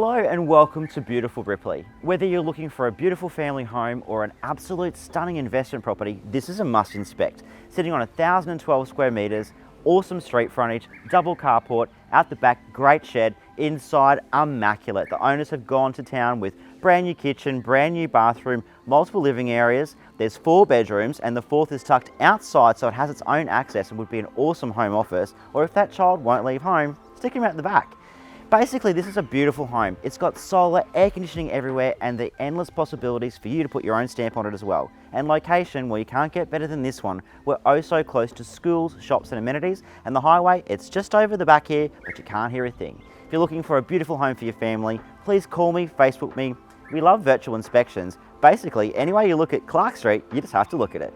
Hello and welcome to beautiful Ripley. Whether you're looking for a beautiful family home or an absolute stunning investment property, this is a must inspect. Sitting on 1,012 square metres, awesome street frontage, double carport, out the back, great shed, inside immaculate. The owners have gone to town with brand new kitchen, brand new bathroom, multiple living areas. There's 4 bedrooms and the 4th is tucked outside so it has its own access and would be an awesome home office, or if that child won't leave home, stick him out the back. Basically, this is a beautiful home. It's got solar, air conditioning everywhere, and the endless possibilities for you to put your own stamp on it as well. And location, well, you can't get better than this one. We're oh so close to schools, shops and amenities, and the highway, it's just over the back here, but you can't hear a thing. If you're looking for a beautiful home for your family, please call me, Facebook me. We love virtual inspections. Basically, any way you look at Clarke Street, you just have to look at it.